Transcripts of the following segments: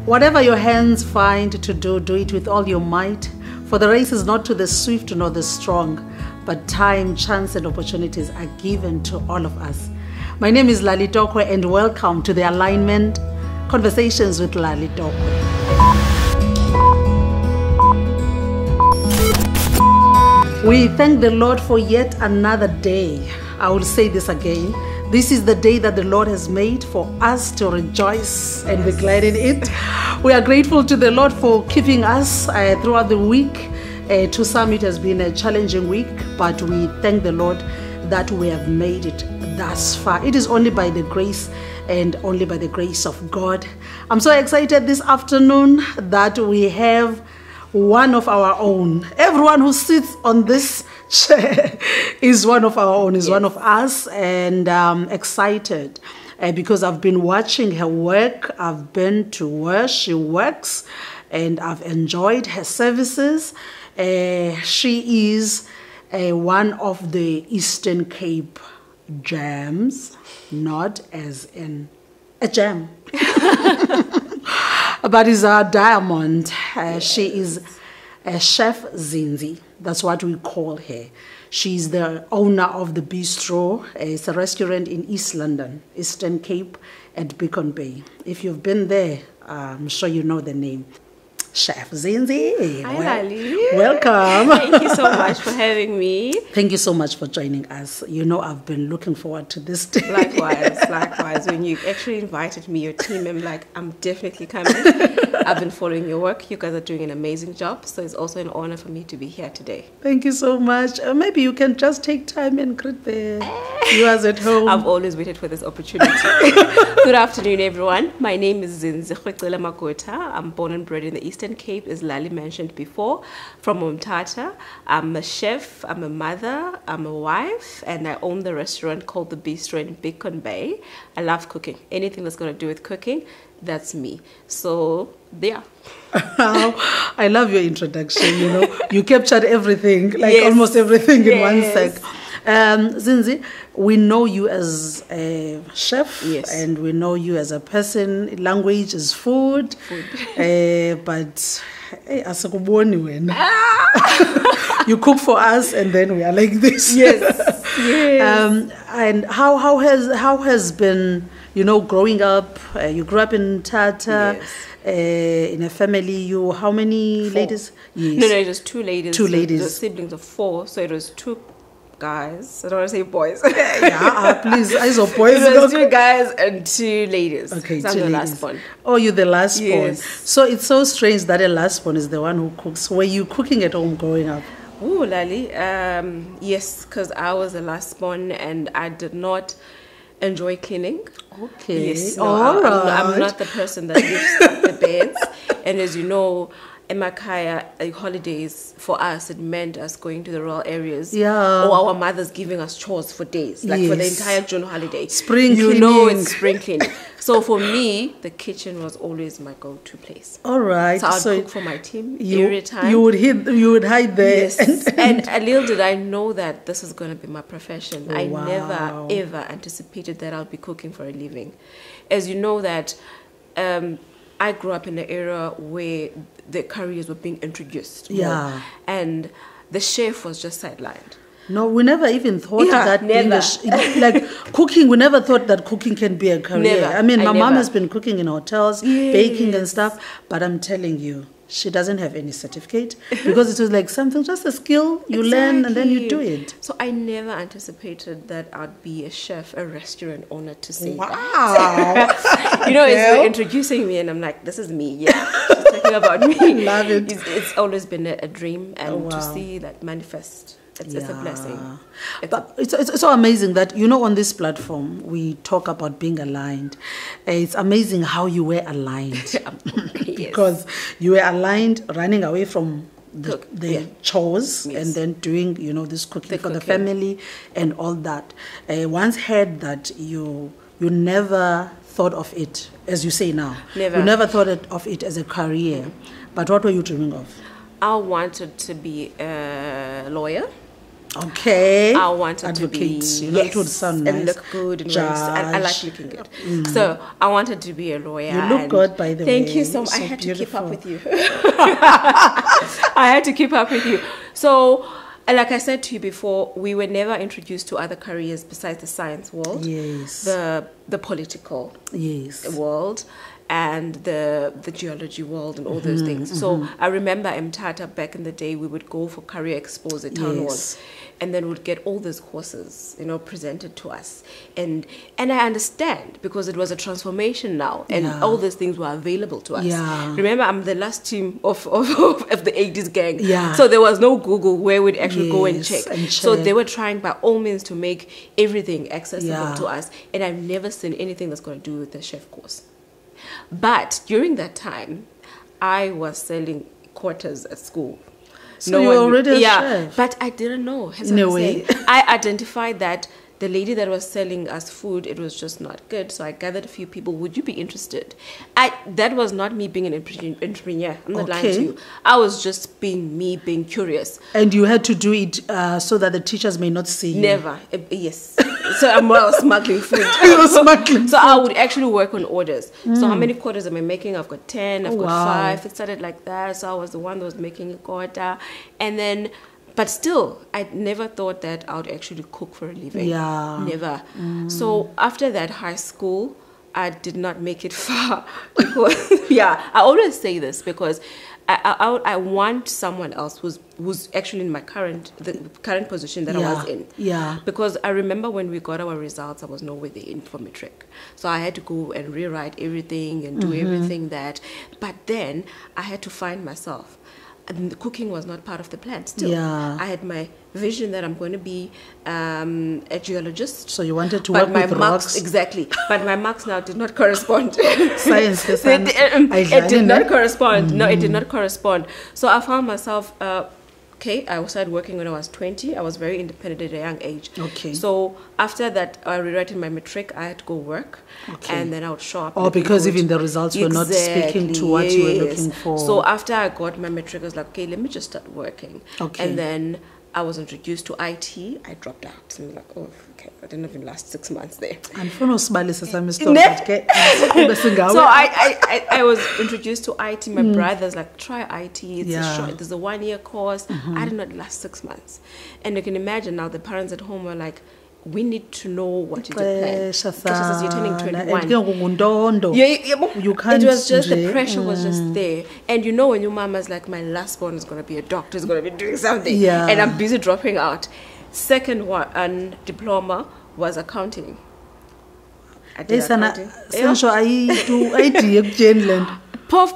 Whatever your hands find to do, do it with all your might. For the race is not to the swift nor the strong, but time, chance, and opportunities are given to all of us. My name is Lali Tokwe, and welcome to the Alignment Conversations with Lali Tokwe. We thank the Lord for yet another day. I will say this again. This is the day that the Lord has made for us to rejoice and be glad in it. We are grateful to the Lord for keeping us throughout the week. To some, it has been a challenging week, but we thank the Lord that we have made it thus far. It is only by the grace and only by the grace of God. I'm so excited this afternoon that we have one of our own. Everyone who sits on this chair is one of our own, is one of us, and I'm excited because I've been watching her work. I've been to where she works and I've enjoyed her services. She is one of the Eastern Cape gems, not as in a gem. But is a diamond. She is a Chef Zinzi. That's what we call her. She's the owner of the Bistro. It's a restaurant in East London, Eastern Cape at Beacon Bay. If you've been there, I'm sure you know the name. Chef Zinzi. Hi, Lali. Welcome. Thank you so much for having me. Thank you so much for joining us. You know, I've been looking forward to this day. Likewise. When you actually invited me, your team, I'm like, I'm definitely coming. I've been following your work. You guys are doing an amazing job. So it's also an honor for me to be here today. Thank you so much. Maybe you can just take time and greet the viewers at home. I've always waited for this opportunity. Good afternoon, everyone. My name is Zinzi. I'm born and bred in the Eastern Cape, as Lali mentioned before, from Umtata. I'm a chef, I'm a mother, I'm a wife, and I own the restaurant called The Bistro in Beacon Bay. I love cooking. Anything that's going to do with cooking, that's me. So, yeah. I love your introduction, you know. You captured everything, like almost everything in one sec. Zinzi, we know you as a chef, and we know you as a person. Language is food. But you cook for us, and then we are like this. Yes. And how has been, you know, growing up? You grew up in Tata. In a family, you how many ladies? No, it was two ladies. Two ladies. The siblings of four, so it was two guys. I don't want to say boys. Please, I saw boys. It was two guys and two ladies. Okay, so I'm the last one. Oh, you're the last one. Yes. So it's so strange that the last one is the one who cooks. Were you cooking at home growing up? Oh, Lali. Yes, because I was the last one and I did not enjoy cleaning. Okay. Yes. No, I'm not the person that lifts up the beds. And as you know, Emakaya, holidays for us, it meant us going to the rural areas. Or our mothers giving us chores for days, like for the entire June holiday. Spring cleaning. You know, it's spring cleaning. So for me, the kitchen was always my go-to place. All right. So I'd cook for my team every time. You would hide there. Yes. And little did I know that this is going to be my profession. I never, ever anticipated that I'll be cooking for a living. As you know that I grew up in an era where the careers were being introduced. And the chef was just sidelined. No, we never even thought that like cooking, we never thought that cooking can be a career. I mean, my mom has been cooking in hotels, baking and stuff, but I'm telling you, she doesn't have any certificate because it was like something, just a skill you learn and then you do it. So I never anticipated that I'd be a chef, a restaurant owner to say that. You know, it's introducing me and I'm like, this is me. Yeah, she's talking about me. Love it. It's always been a dream, and to see that manifest. It's a blessing. It's so amazing that, you know, on this platform, we talk about being aligned. It's amazing how you were aligned. Because you were aligned running away from the chores and then doing, you know, this cooking for the family and all that. Once heard that you never thought of it, as you say now. Never. You never thought of it as a career. But what were you dreaming of? I wanted to be a lawyer. Okay. I wanted to be, You know, it would sound nice. and look good and I like looking good. So I wanted to be a lawyer. You look good, by the way. Thank you so much. So I had beautiful. to keep up with you. I had to keep up with you. So, like I said to you before, we were never introduced to other careers besides the science world. Yes. The political world. And the geology world and all those things. So I remember Mtata back in the day, we would go for career expos at town halls, and then we'd get all those courses, you know, presented to us. And I understand because it was a transformation now, and all those things were available to us. Yeah. Remember, I'm the last team of the 80s gang. Yeah. So there was no Google where we'd actually go and check. And So check. they were trying by all means to make everything accessible Yeah. to us. And I've never seen anything that's going to do with the chef course. But during that time, I was selling quarters at school. So you were already a chef? But I didn't know. In a way. I identified that the lady that was selling us food, it was just not good. So I gathered a few people. Would you be interested? That was not me being an entrepreneur. I'm not lying to you. I was just being curious. And you had to do it so that the teachers may not see you. Never. Yes. So I was smuggling food. You were smuggling So I would actually work on orders. So how many quarters am I making? I've got 10, I've got 5. It started like that. So I was the one that was making a quarter. And then, but still, I never thought that I would actually cook for a living. Yeah. Never. So after that high school, I did not make it far. Because, I always say this because I want someone else who's actually in the current position that I was in. Yeah. Because I remember when we got our results, I was nowhere there in for matric. So I had to go and rewrite everything and do everything that. But then I had to find myself. And the cooking was not part of the plan still. Yeah. I had my vision that I'm going to be a geologist. So you wanted to work with rocks? Exactly. But my marks now did not correspond. Science, it did not correspond. No, it did not correspond. So I found myself... I started working when I was 20. I was very independent at a young age. Okay. So after that, I rewriting my matric, I had to go work. Okay. And then I would show up. Oh, because even the results were not speaking to what you were looking for. So after I got my matric, I was like, okay, let me just start working. Okay. And then I was introduced to IT. I dropped out. So I'm like, oh, okay. I didn't even last 6 months there. So I was introduced to IT. My brother's like, try IT. There's a 1-year course. I did not last 6 months. And you can imagine now the parents at home were like, we need to know what is the plan. Because you're turning 21. You can't. It was just, the pressure was just there. And you know when your mama's like, my last born is going to be a doctor, is going to be doing something. Yeah. And I'm busy dropping out. Second one, diploma was accounting. I did accounting.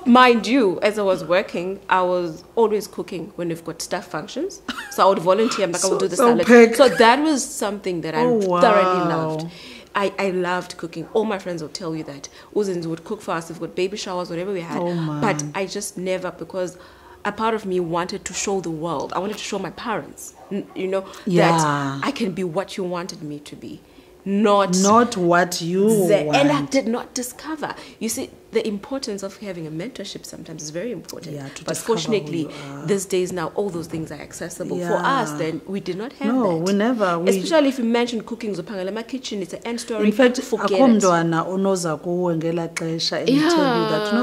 Mind you, as I was working, I was always cooking when we've got staff functions. So I would volunteer, I would do the salad. So that was something that I thoroughly loved. I loved cooking. All my friends would tell you that. Zinzi would cook for us. We've got baby showers, whatever we had. But I just never, because a part of me wanted to show the world. I wanted to show my parents, that I can be what you wanted me to be. Not what you want. And I did not discover. You see, the importance of having a mentorship sometimes is very important. But fortunately, these days now, all those things are accessible. For us, then, we did not have that. No, we never. Especially if you mention cooking, my kitchen, it's an end story. In fact, forget it. And tell you that,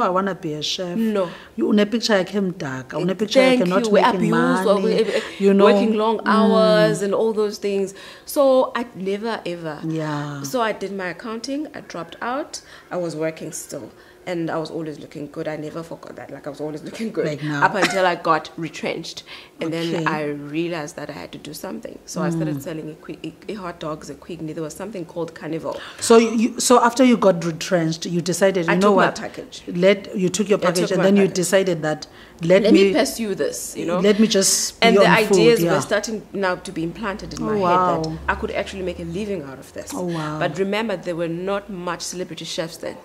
I want to be a chef. No. You have a picture of him dark. You have a picture of not making money. Working long hours and all those things. So I never, ever. Yeah. So I did my accounting. I dropped out. I was working still. And I was always looking good. I never forgot that. Like, I was always looking good. Like now. Up until I got retrenched. And then I realized that I had to do something. So I started selling hot dogs at Quickney. There was something called Carnival. So after you got retrenched, you decided, you know what? I took my package. You took your package, and then you decided that, let me pursue this, Let me just be And on the ideas food, were starting now to be implanted in my head that I could actually make a living out of this. Oh, wow. But remember, there were not much celebrity chefs then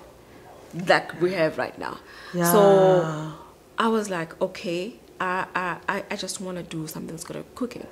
that we have right now. Yeah. So I was like, okay, I just want to do something that's good at cooking.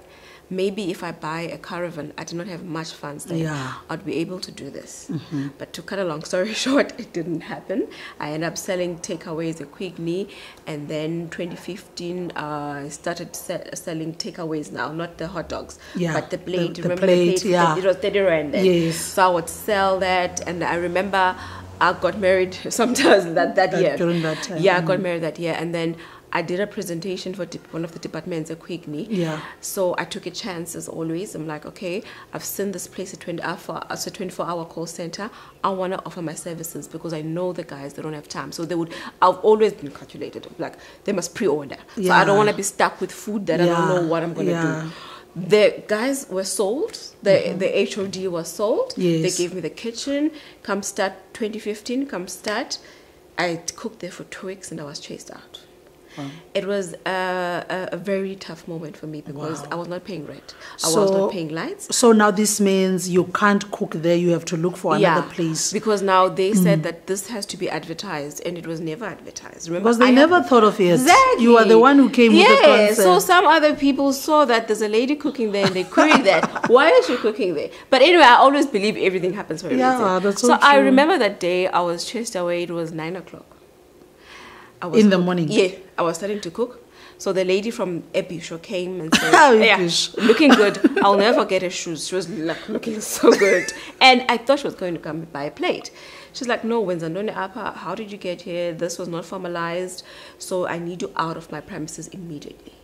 maybe if I buy a caravan, I do not have much funds there, Yeah. I'd be able to do this. But to cut a long story short, it didn't happen. I ended up selling takeaways at Quickly, and then 2015, I started selling takeaways now, not the hot dogs, Yeah, but the plate. the Remember plate, the plate? yeah. It was 30 rand then. Yes. So I would sell that, and I remember I got married sometimes that year. During that time. Yeah, I got married that year, and then I did a presentation for one of the departments at Quickly. Yeah. So I took a chance as always. I'm like, okay, I've seen this place at 24-hour call center. I want to offer my services because I know the guys, they don't have time. So I've always been calculated. Like, they must pre-order. So I don't want to be stuck with food that I don't know what I'm going to do. The guys were sold. The HOD was sold. Yes. They gave me the kitchen. Come start 2015, come start. I cooked there for 2 weeks and I was chased out. Wow. It was a very tough moment for me because I was not paying rent. I was not paying lights. So now this means you can't cook there. You have to look for another place. Because now they said that this has to be advertised, and it was never advertised. Remember, because they never thought of it. Exactly. You are the one who came with the concept. So some other people saw that there's a lady cooking there, and they queried that. Why is she cooking there? But anyway, I always believe everything happens for a reason. Yeah, that's so So I true. remember that day I was chased away. It was 9 o'clock. In the morning? Yeah, I was starting to cook. So the lady from Ebisho came and said, Ebish. looking good. I'll never forget her shoes. She was like looking so good. And I thought she was going to come buy a plate. She's like, no, Wenzandone Appa, how did you get here? This was not formalized. So I need you out of my premises immediately.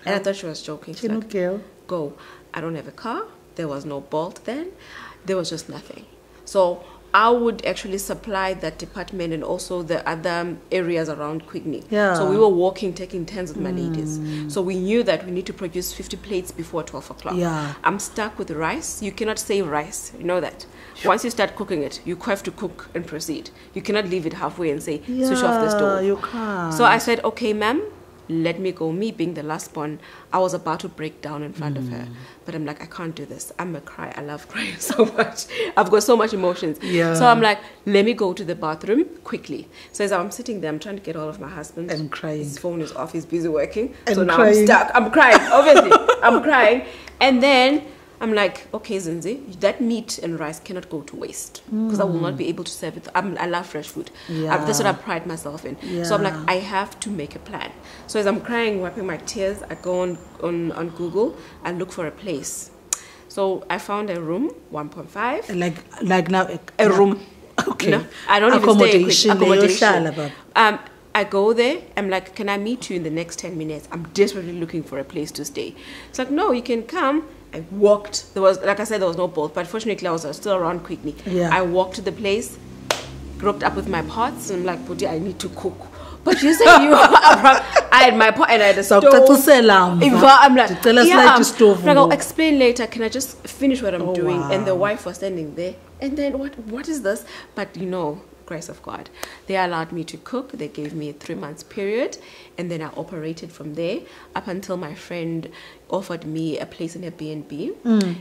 And I thought she was joking. She's like, go. I don't have a car. There was no Bolt then. There was just nothing. So I would actually supply that department and also the other areas around Quickly. Yeah. So we were walking, taking turns with my ladies. So we knew that we need to produce 50 plates before 12 o'clock. Yeah. I'm stuck with rice. You cannot save rice. You know that. Once you start cooking it, you have to cook and proceed. You cannot leave it halfway and say, switch off the stove. You can't. So I said, okay, ma'am, let me go. Me being the last one, I was about to break down in front of her. But I'm like, I can't do this. I'm a cry. I love crying so much. I've got so much emotions. Yeah. So I'm like, let me go to the bathroom quickly. So as I'm sitting there, I'm trying to get all of my husband. And crying. His phone is off. He's busy working. And so now crying. I'm stuck. I'm crying, obviously. I'm crying. And then I'm like, okay, Zinzi, that meat and rice cannot go to waste because I will not be able to serve it. I love fresh food. That's what I pride myself in. So I'm like, I have to make a plan. So as I'm crying, wiping my tears, I go on Google and look for a place. So I found a room, 1.5. Like now a room. Okay. No, I don't even stay Accommodation. I go there. I'm like, can I meet you in the next 10 minutes? I'm desperately looking for a place to stay. It's like, no, you can come. I walked. There was, like I said, there was no boat, but fortunately I was still around Quickly. Yeah. I walked to the place, grouped up with my pots, and I'm like, Budi, I need to cook. But you said you I had my pot and I had a stove. I'm like, I'll explain later. Can I just finish what I'm doing? Wow. And the wife was standing there. And then what is this? But you know, grace of God, they allowed me to cook. They gave me a 3 months period, and then I operated from there up until my friend offered me a place in a B&B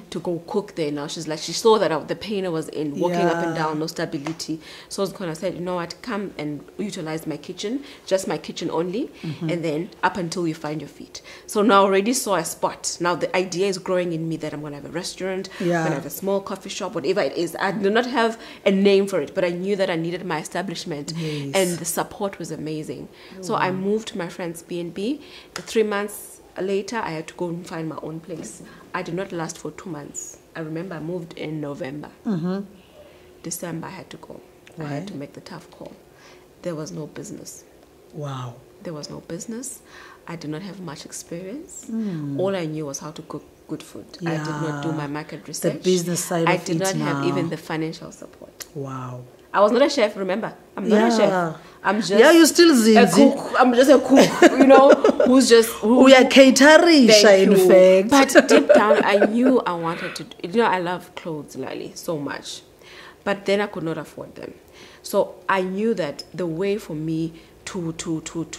to go cook there. Now she's like, she saw that the pain I was in, walking up and down, no stability. So I was going to say, you know what, come and utilize my kitchen, just my kitchen only, and then up until you find your feet. So now I already saw a spot. Now the idea is growing in me that I'm going to have a restaurant, I'm going to have a small coffee shop, whatever it is. I do not have a name for it, but I knew that I needed my establishment, and the support was amazing. So I moved to my friend's B&B. 3 months later, I had to go and find my own place. I did not last for 2 months. I remember I moved in November. December, I had to go. I had to make the tough call. There was no business. Wow. There was no business. I did not have much experience. All I knew was how to cook good food. I did not do my market research. The business side I of did it not have now. even the financial support. Wow. I was not a chef, remember? I'm not a chef. I'm just you're still a Zinzi. cook. I'm just a cook, you know, we are catering, in fact. But deep down, I knew I wanted to, you know, I love clothes, Lali, so much. But then I could not afford them. So I knew that the way for me to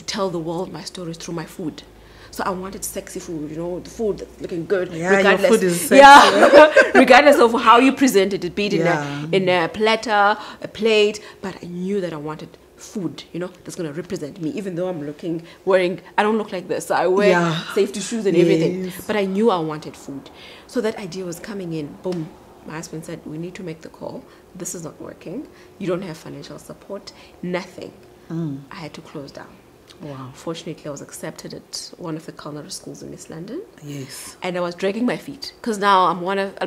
tell the world my stories through my food. So I wanted sexy food, you know, the food that's looking good. Yeah, regardless, your food is sexy. Regardless of how you present it, be it in a platter, a plate. But I knew that I wanted food, that's going to represent me, even though I don't look like this. So I wear safety shoes and everything. But I knew I wanted food. So that idea was coming in. Boom. My husband said, we need to make the call. This is not working. You don't have financial support. Nothing. I had to close down. Wow. Fortunately, I was accepted at one of the culinary schools in East London. Yes. And I was dragging my feet. Because now I'm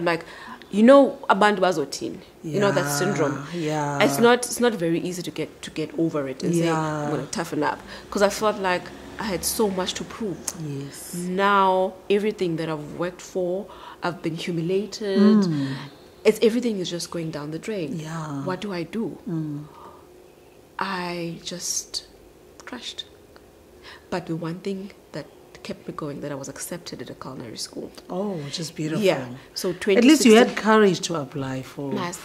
like, abantu bazothini. That syndrome. Yeah. It's not very easy to get over it and say, I'm going to toughen up. Because I felt like I had so much to prove. Yes. Now, everything that I've worked for, I've been humiliated. Everything is just going down the drain. Yeah. What do I do? I just crashed. But the one thing that kept me going, that I was accepted at a culinary school. Oh, which is beautiful. Yeah. So at least you had courage to apply for. At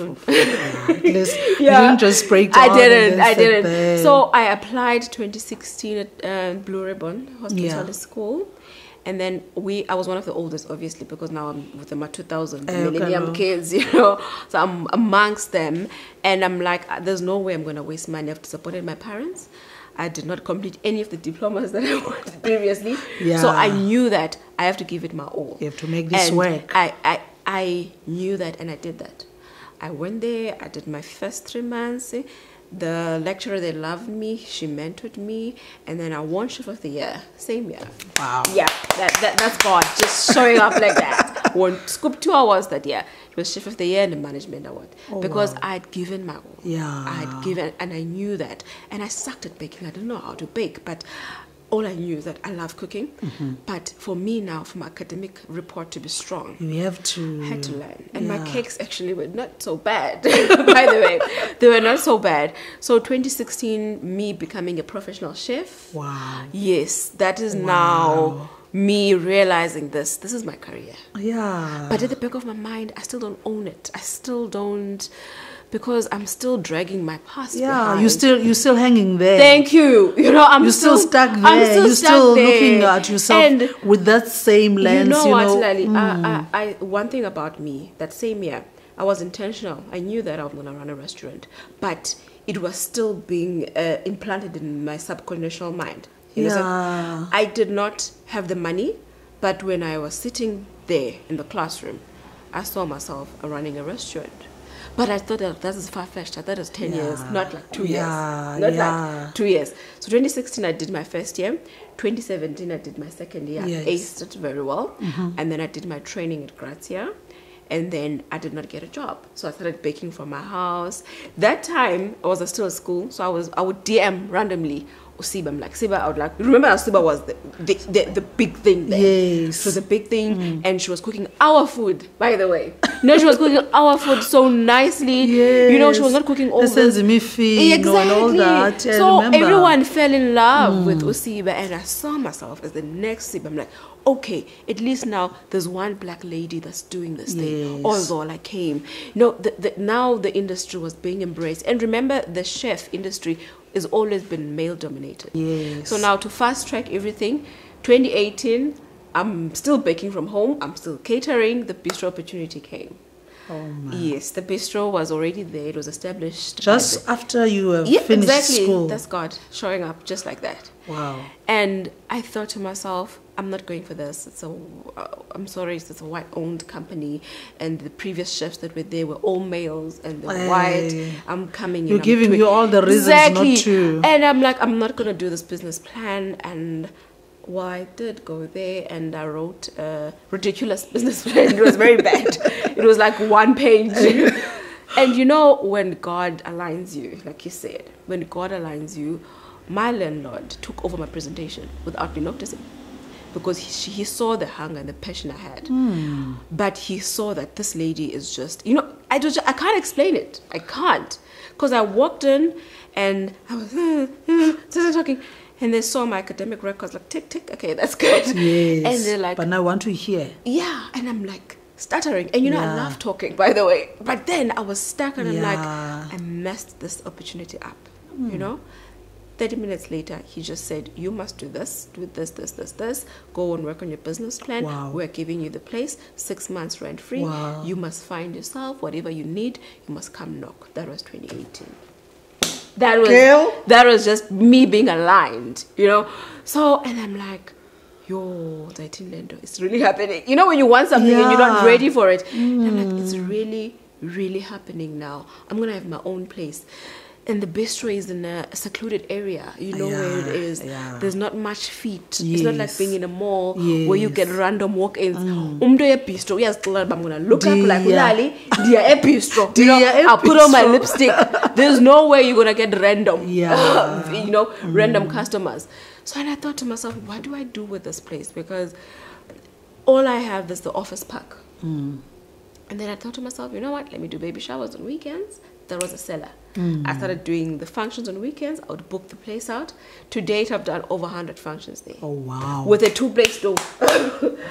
least you didn't just break down. I didn't. So I applied 2016 at Blue Ribbon Hospitality School. And then I was one of the oldest, obviously, because now I'm with my 2000 millennium kids, So I'm amongst them. And I'm like, there's no way I'm going to waste money. I've supported my parents. I did not complete any of the diplomas that I wanted previously. Yeah. So I knew that I have to give it my all. You have to make this work. I knew that, and I did that. I went there. I did my first 3 months. The lecturer, they loved me. She mentored me. And then I won Chef of the Year. Same year. Wow. Yeah, that's God. Just showing up like that. Won Scoop 2 awards that year. It was Chef of the Year and the Management Award. Because I'd given my all. Yeah. I'd given, and I knew that. And I sucked at baking. I didn't know how to bake. But all I knew is that I love cooking. But for me now, for my academic report to be strong, I had to learn. And my cakes actually were not so bad, by the way. They were not so bad. So 2016, me becoming a professional chef. Wow. Yes, that is now me realizing this is my career. Yeah. But at the back of my mind, I still don't own it. I still don't, because I'm still dragging my past behind. You're still hanging there. Thank you. I'm still stuck there. You're still looking at yourself with that same lens. Lali? One thing about me, that same year, I was intentional. I knew that I was going to run a restaurant, but it was still being implanted in my subconscious mind. I did not have the money, but when I was sitting there in the classroom, I saw myself running a restaurant. But I thought that was far-fetched. I thought it was 10 years, not like 2 years. Like 2 years. So 2016, I did my first year. 2017, I did my second year. Yes. I aced it very well. And then I did my training at Grazia. And then I did not get a job. So I started baking from my house. That time, I was still at school. So I would DM randomly. Siba, I'm like, Siba, I would like, remember Siba was the big thing there. Yes. She was a big thing, and she was cooking our food, by the way. She was cooking our food so nicely. Yes. She was not cooking all the Zinzi, and all that. Yeah, so everyone fell in love with Usiba, and I saw myself as the next Siba. I'm like, okay, at least now there's one black lady that's doing this thing. Although I came. Now the industry was being embraced. And remember, the chef industry has always been male dominated. Yes. So now to fast track everything, 2018, I'm still baking from home. I'm still catering. The bistro opportunity came. Oh my. Yes, the bistro was already there. It was established. Just after you have finished school. That's God showing up just like that. Wow. And I thought to myself, I'm not going for this. I'm sorry, it's a white-owned company, and the previous chefs that were there were all males, and they're white. I'm coming in. You're giving you all the reasons not to. And I'm like, I'm not going to do this business plan. And I did go there, and I wrote a ridiculous business plan. It was very bad. It was like 1 page. And when God aligns you, like you said, when God aligns you, my landlord took over my presentation without me noticing. Because he saw the hunger and the passion I had. But he saw that this lady is just, I can't explain it. I can't. Because I walked in and I was talking. And they saw my academic records, like, tick, tick, okay, that's good. Yes. And they're like, but now I want to hear. Yeah. And I'm like, stuttering. And I love talking, by the way. But then I was stuck, and I'm like, I messed this opportunity up, 30 minutes later, he just said, you must do this, go and work on your business plan. Wow. We're giving you the place, 6 months rent-free. Wow. You must find yourself, whatever you need, you must come knock. That was 2018. that was just me being aligned, you know. So, and I'm like, yo, it's really happening. You know, when you want something and you're not ready for it. And I'm like, it's really, really happening now. I'm going to have my own place. And the bistro is in a secluded area. You know where it is. Yeah. There's not much feet. Yes. It's not like being in a mall where you get random walk-ins. Bistro. Yes, I'm going to look up like, Lali, dear bistro. You know, I'll put on my lipstick. There's no way you're going to get random, random customers. So and I thought to myself, what do I do with this place? Because all I have is the office park. And then I thought to myself, you know what? Let me do baby showers on weekends. There was a seller. I started doing the functions on weekends. I would book the place out. To date, I've done over 100 functions there. Oh, wow. With a 2-plate stove.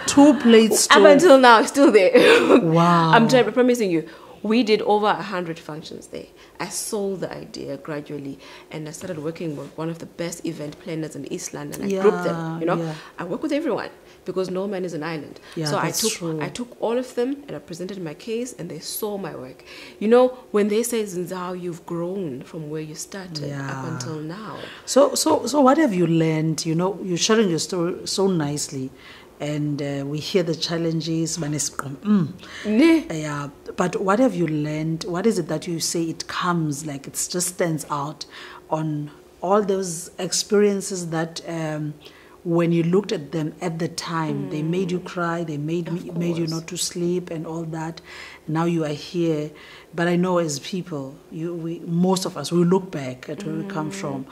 2-plate stove. Up until now, still there. Wow. I'm promising you. We did over 100 functions there. I sold the idea gradually, and I started working with one of the best event planners in East London. I grouped them, you know. I work with everyone because no man is an island. So I took all of them and I presented my case, and they saw my work. You know, when they say, Zinzi, how you've grown from where you started up until now. So what have you learned? You know, you're sharing your story so nicely. And we hear the challenges. But what have you learned? What is it that you say it comes, like it just stands out on all those experiences that when you looked at them at the time, they made you cry, they made you not to sleep and all that. Now you are here. But I know as people, most of us, we look back at where we come from.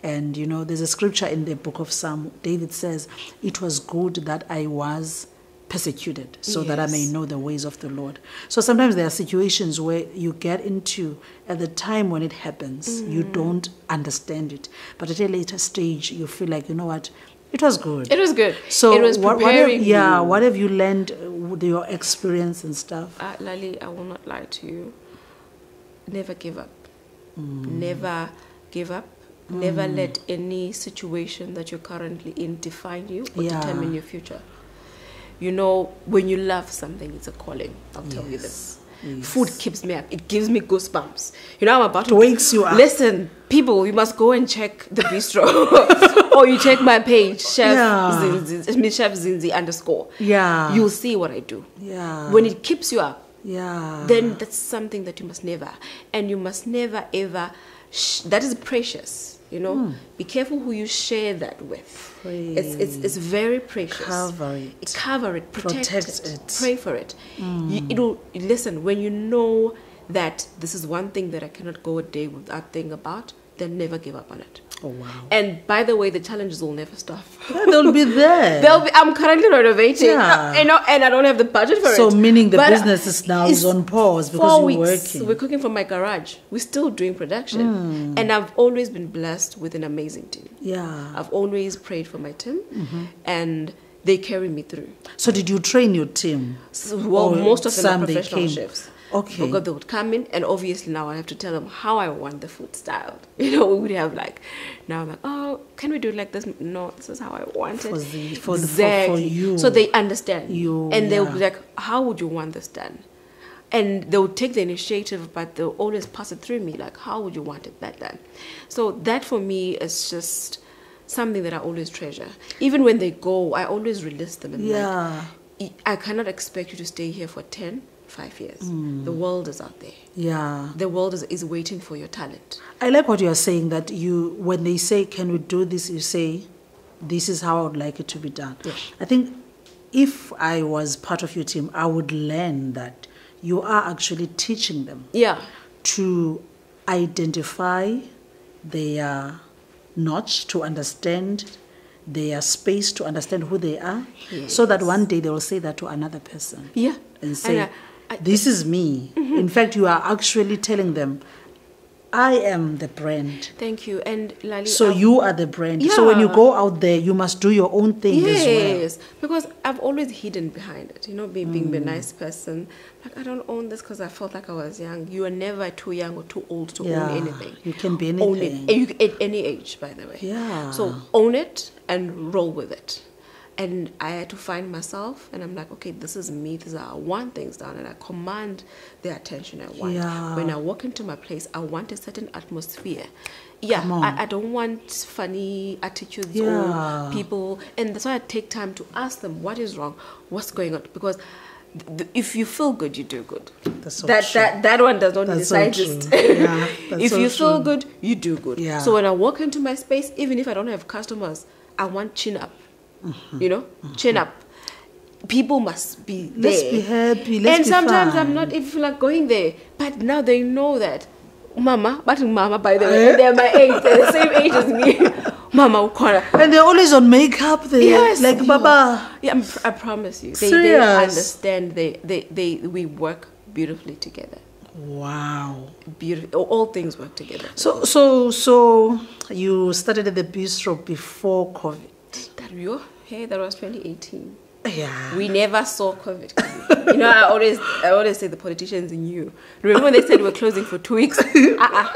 And, you know, there's a scripture in the book of Psalm. David says, it was good that I was persecuted so that I may know the ways of the Lord. So sometimes there are situations where you get into, at the time when it happens, you don't understand it. But at a later stage, you feel like, you know what, it was good. It was good. So it was preparing what have you learned with your experience and stuff? Lali, I will not lie to you. Never give up. Never give up. Never let any situation that you're currently in define you or determine your future. You know, when you love something, it's a calling. I'll tell you this. Food keeps me up. It gives me goosebumps. You know, I'm about to... wakes you up. Listen, people, you must go and check the bistro. Or you check my page, Chef Zinzi _ Yeah. You'll see what I do. Yeah. When it keeps you up, then that's something that you must never. And you must never, ever... that is precious. You know, be careful who you share that with. It's very precious. Cover it, protect it. Pray for it. Listen, when you know that this is one thing that I cannot go a day without thinking about, then never give up on it. Oh, wow. And by the way, the challenges will never stop. They'll be there. I'm currently renovating, you know, and I don't have the budget for it. So meaning the business is now on pause because you're working. We're cooking from my garage. We're still doing production. And I've always been blessed with an amazing team. Yeah. I've always prayed for my team. And they carry me through. So did you train your team? Well, most of them are professional chefs. Okay. Because they would come in, and obviously now I have to tell them how I want the food styled. You know, we would have like, now I'm like, oh, can we do it like this? No, this is how I want it. For you. So they understand. And they'll be like, how would you want this done? And they would take the initiative, but they'll always pass it through me, like, how would you want it that done? So that for me is just something that I always treasure. Even when they go, I always release them. And like, I cannot expect you to stay here for 5 years. The world is out there. Yeah. The world is waiting for your talent. I like what you are saying, that when they say, can we do this, you say, this is how I would like it to be done. Yes. I think if I was part of your team, I would learn that you are actually teaching them to identify their notch, to understand their space, to understand who they are, so that one day they will say that to another person. Yeah. And say, this is me. In fact, you are actually telling them, I am the brand. Thank you. And Lali, so you are the brand. Yeah. So when you go out there, you must do your own thing as well. Yes, because I've always hidden behind it. You know, being a nice person. Like, I don't own this because I felt like I was young. You are never too young or too old to own anything. You can be anything. Own it. At any age, by the way. Yeah. So own it and roll with it. And I had to find myself, and I'm like, okay, this is me. This is how I want things done, and I command the attention I want. Yeah. When I walk into my place, I want a certain atmosphere. Come Yeah, on. I don't want funny attitudes Yeah. or people, and that's why I take time to ask them what is wrong, what's going on, because if you feel good, you do good. That's so that true. that one does not need a That's so scientist. true. Yeah, that's If so you feel true. good, you do good. Yeah. So when I walk into my space, even if I don't have customers, I want chin up. You know, chin up. People must be there. Let's be happy. Let's And be sometimes fine. I'm not even like going there, but now they know that. Mama, by the way, they're my age, they're the same age as me. Mama, ukona. And they're always on makeup. They Yes, like yo. Baba. Yeah, I promise you. They Serious? understand. We work beautifully together. Wow. Beautiful. All things work together. So you started at the bistro before COVID. That was 2018. Yeah. We never saw COVID coming. You know, I always say the politicians knew. Remember when they said we're closing for 2 weeks? Now.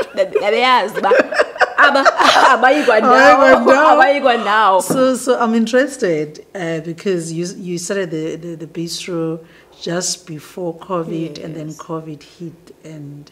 So I'm interested because you started the bistro just before COVID, and then Yes. COVID hit, and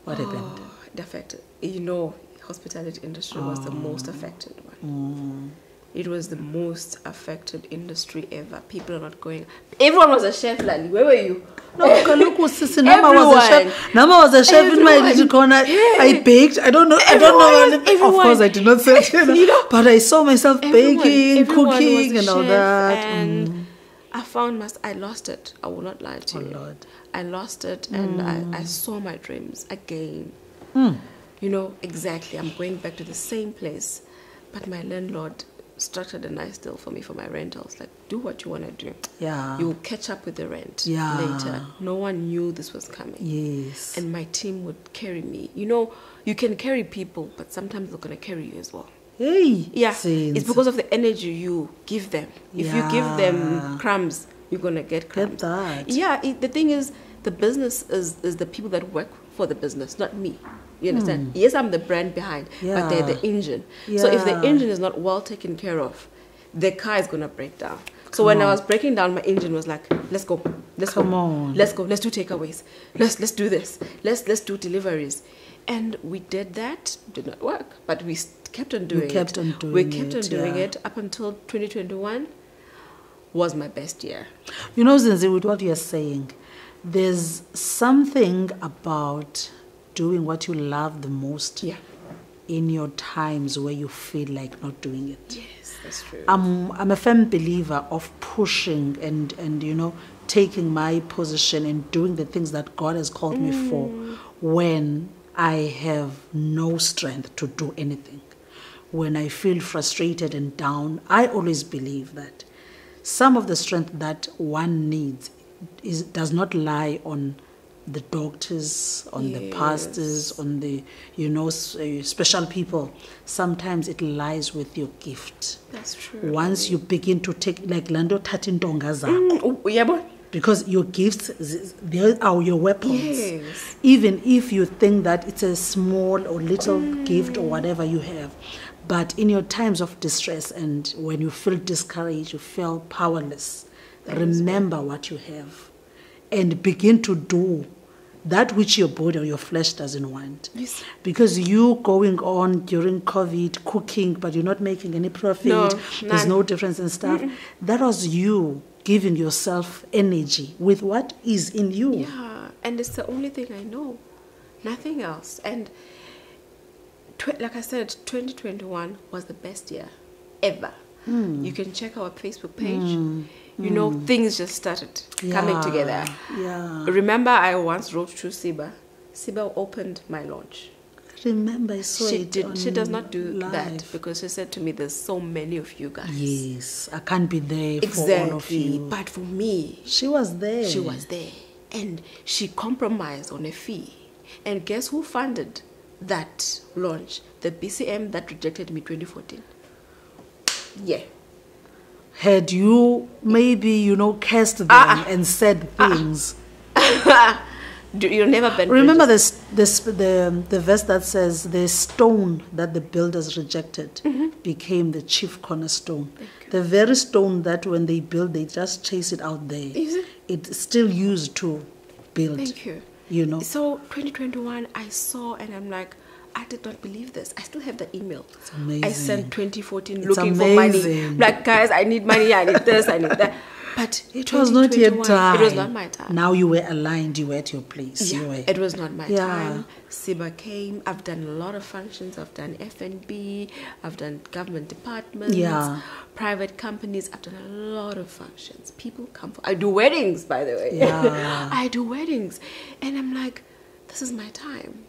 what happened? The fact, you know, hospitality industry was the most affected one. It was the most affected industry ever. People are not going. Everyone was a chef, Lali. Where were you? No, Kaloku Sisi, Nama was a chef. Nama was a chef in my Everyone. little corner. I baked. I don't know. Of course, I did not say it, You know, but I saw myself baking, everyone cooking, was a and all chef, that. And I found I lost it. I will not lie to you. Lord. I lost it, and I saw my dreams again. You know, exactly. I'm going back to the same place, but my landlord structured a nice deal for me for my rentals. Like, do what you want to do. Yeah. You will catch up with the rent Yeah. later. No one knew this was coming. Yes. And my team would carry me. You know, you can carry people, but sometimes they're going to carry you as well. Hey. Yeah, Zinzi. it's because of the energy you give them. If you give them Yeah. crumbs, you're going to get crumbs. that. Yeah, the thing is, the business is the people that work for the business, not me. You understand? Yes, I'm the brand behind, but they're the engine. So if the Yeah. engine is not well taken care of, the car is going to break down. So when I was breaking down, my engine was like, let's go. Come on. Let's go. Let's do takeaways. Let's do this. Let's do deliveries. And we did that. Did not work, but we kept on doing it. We kept on doing it up until 2021 was my best year. You know, Zinzi, with what you're saying, there's something about doing what you love the most Yeah. in your times where you feel like not doing it. Yes, that's true. I'm a firm believer of pushing and you know, taking my position and doing the things that God has called me for when I have no strength to do anything. When I feel frustrated and down, I always believe that some of the strength that one needs does not lie on the doctors, on the pastors, on the, you know, special people. Sometimes it lies with your gift. That's true. Once you begin to take, like Lando Tatin Tongaza, Yeah, boy. because your gifts, they are your weapons. Yes. Even if you think that it's a small or little gift or whatever you have. But in your times of distress and when you feel discouraged, you feel powerless, remember what you have and begin to do that which your body or your flesh doesn't want. Yes. Because you going on during COVID, cooking, but you're not making any profit, No, there's none. no difference in stuff. That was you giving yourself energy with what is in you. Yeah, and it's the only thing I know. Nothing else. And like I said, 2021 was the best year ever. You can check our Facebook page. You know, things just started coming together. Yeah. Remember, I once wrote to Siba. Siba opened my launch. Remember, I saw She it did. on She does not do live. that because she said to me, "There's so many of you guys." Yes, I can't be there Exactly. for all of you. But for me, She was there. she was there, and she compromised on a fee. And guess who funded that launch? The BCM that rejected me 2014. Yeah. Had you maybe, you know, cursed them and said things. You'll never been. Remember the verse that says, the stone that the builders rejected became the chief cornerstone. The very stone that when they build, they just chase it out there. Is it? It's still used to build. Thank you. You know. So 2021, I saw and I'm like, I did not believe this. I still have the email. It's amazing. I sent 2014 It's looking amazing. for money. Like, guys, I need money. I need this. I need that. But it was not yet time. It was not my time. Now you were aligned. You were at your place. Yeah, you were. it was not my Yeah. time. SIBA came. I've done a lot of functions. I've done F&B. I've done government departments. Yeah. Private companies. I've done a lot of functions. People come for. I do weddings, by the way. Yeah. I do weddings, and I'm like, this is my time.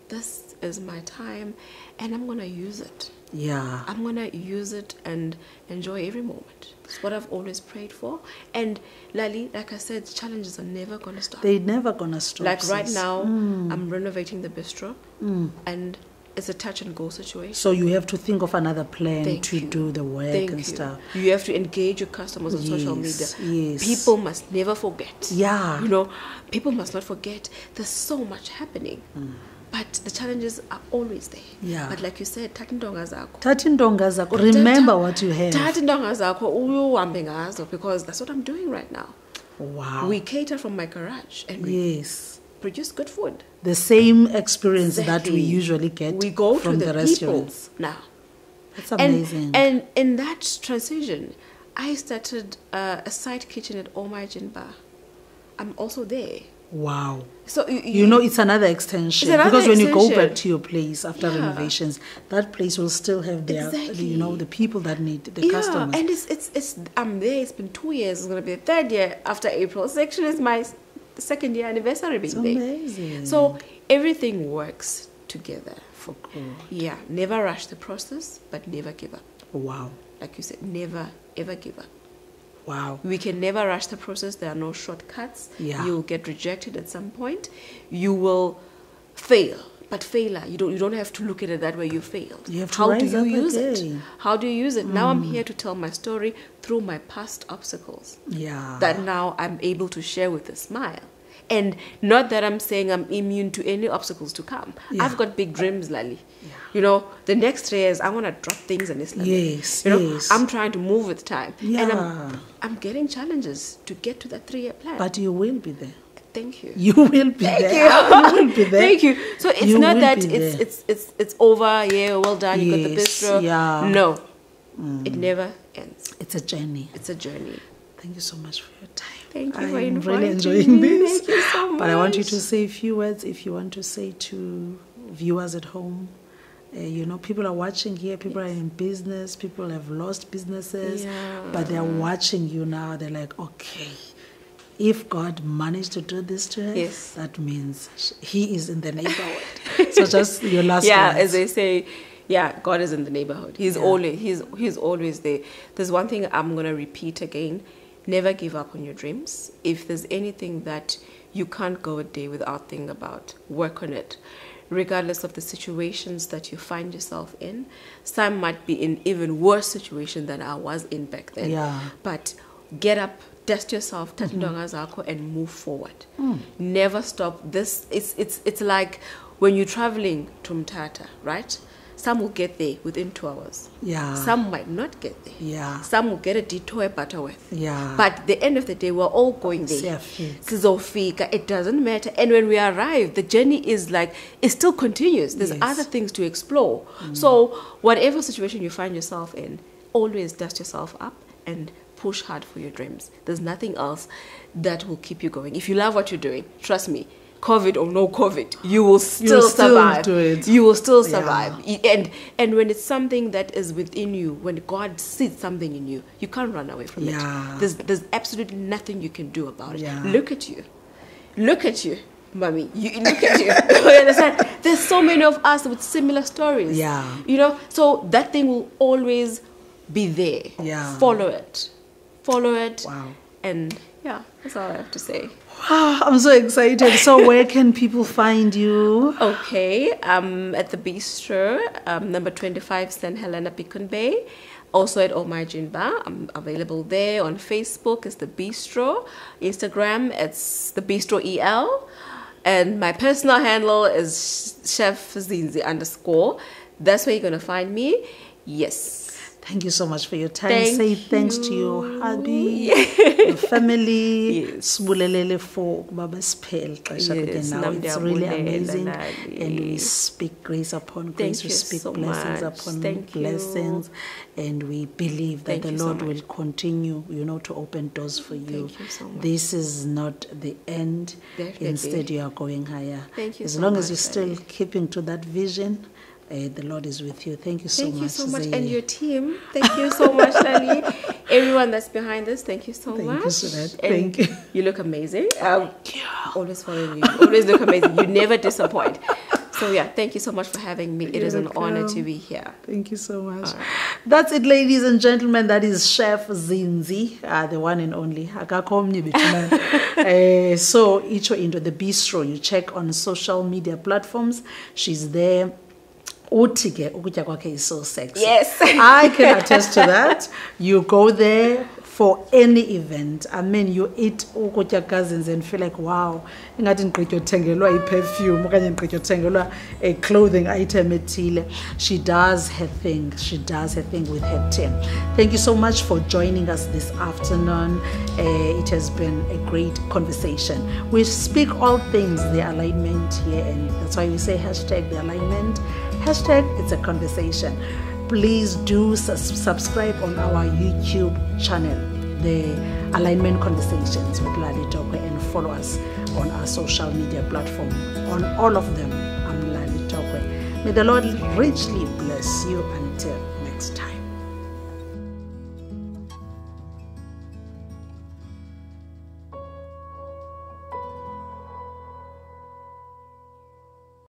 This is my time, and I'm gonna use it. Yeah. I'm gonna use it and enjoy every moment. It's what I've always prayed for. And Lali, like I said, challenges are never gonna stop. They're never gonna stop. Like right sis. now, I'm renovating the bistro, and it's a touch and go situation. So you have to think of another plan Thank to you. do the work Thank and you. stuff. You have to engage your customers on social media. Yes. People must never forget. Yeah. You know, people must not forget. There's so much happening. But the challenges are always there. Yeah. But like you said, thatha indonga zakho. Thatha indonga zakho. Remember what you have. Thatha indonga zakho uhambe ngazo, because that's what I'm doing right now. Wow. We cater from my garage and we Yes. produce good food. The same experience that Exactly. we usually get We go from to the restaurants. people now. That's amazing. And in that transition, I started a side kitchen at Omajin Bar. I'm also there. Wow. So You know, it's another extension. It's another because when you go extension. back to your place after Yeah. renovations, that place will still have their, Exactly. you know, the people that need the customers. And it's I'm there. It's been 2 years. It's gonna be the third year after April. It's actually my second year anniversary being It's there. amazing. So everything works together. For good. Yeah, never rush the process, but never give up. Wow. Like you said, never ever give up. Wow. We can never rush the process. There are no shortcuts. Yeah. You will get rejected at some point. You will fail. But failure, you don't have to look at it that way. You failed. You have to How do rise you up use it? again. How do you use it? Now I'm here to tell my story through my past obstacles. Yeah. That now I'm able to share with a smile. And not that I'm saying I'm immune to any obstacles to come. Yeah. I've got big dreams, Lali. Yeah. You know, the next 3 years, I want to drop things in Islam. Yes, You know, yes. I'm trying to move with time. And Yeah. I'm getting challenges to get to that 3-year plan. But you will be there. Thank you. You will be Thank there. you. You will be there. Thank you. So it's You not will that be there. it's over. Yeah, well done. You got the Yes, bistro. yeah. No, it never ends. It's a journey. It's a journey. Thank you so much for your time. Thank you I for am inviting really enjoying me. this. Thank you so But I want you much. to say a few words if you want to say to viewers at home. You know, people are watching here, people are in business, people have lost businesses, Yeah. but they're watching you now. They're like, okay, if God managed to do this to her, Yes. that means he is in the neighborhood. So just your last Yeah, words. as they say, yeah, God is in the neighborhood. He's always he's always there. There's one thing I'm gonna repeat again: never give up on your dreams. If there's anything that you can't go a day without thinking about, work on it. Regardless of the situations that you find yourself in, some might be in even worse situation than I was in back then. Yeah. But get up, dust yourself, and move forward. Never stop. This it's like when you're traveling to Mthatha, right? Some will get there within 2 hours. Yeah. Some might not get there. Yeah. Some will get a detour at Butterworth. Yeah. But at the end of the day, we're all going there. Siyafika. Sizofika. It doesn't matter. And when we arrive, the journey is like, it still continues. There's Yes. other things to explore. So whatever situation you find yourself in, always dust yourself up and push hard for your dreams. There's nothing else that will keep you going. If you love what you're doing, trust me, COVID or no COVID, you will still survive. do it. You will still Yeah. survive. And when it's something that is within you, when God sees something in you, you can't run away from Yeah. it. There's absolutely nothing you can do about it. Yeah. Look at you. Look at you, mommy. You look at you. You understand? There's so many of us with similar stories. Yeah. You know, so that thing will always be there. Yeah. Follow it. Follow it. Wow. And yeah, that's all I have to say. Wow, I'm so excited. So where can people find you? Okay, at the Bistro, number 25, St. Helena, Beacon Bay. Also at Omajin Bar. I'm available there. On Facebook, it's the Bistro. Instagram, it's the Bistro EL. And my personal handle is Chef Zinzi _. That's where you're going to find me. Yes. Thank you so much for your time. Thank Thanks to your hubby, your family. Yes. Sibulelele for Baba Spell. Yes, Now it's really amazing. Lali. And we speak grace upon grace. Thank We you speak so blessings much. upon Thank you. blessings. And we believe that Thank the you so Lord much. will continue, to open doors for you. Thank you so much. This is not the end. Definitely. Instead, you are going higher. Thank you as so long much, as you're still Lali. keeping to that vision, the Lord is with you. Thank you so much. Thank you so much. Zay. And your team. Thank you so much, Lali. Everyone that's behind this, thank you so Thank much. you, Sunat. And Thank you. You look amazing. Always following you. Always look amazing. You never disappoint. So yeah, thank you so much for having me. It is an honor to be here. Thank you so much. That's it, ladies and gentlemen. That is Chef Zinzi, the one and only. So, Icho into the bistro. You check on social media platforms. She's there. Utike, ukutya kwakhe is so sexy. Yes. I can attest to that. You go there for any event. I mean, you eat ukutya cousins and feel like, wow, ingathi ndigqityotengelwa i-perfume okanye ndigqityotengelwa a clothing item ethile. She does her thing. She does her thing with her team. Thank you so much for joining us this afternoon. It has been a great conversation. We speak all things the alignment here, and that's why we say hashtag the alignment. Hashtag it's a conversation. Please do subscribe on our YouTube channel, the Alignment Conversations with Lali Tokwe, and follow us on our social media platform. On all of them, I'm Lali Tokwe. May the Lord richly bless you until next time.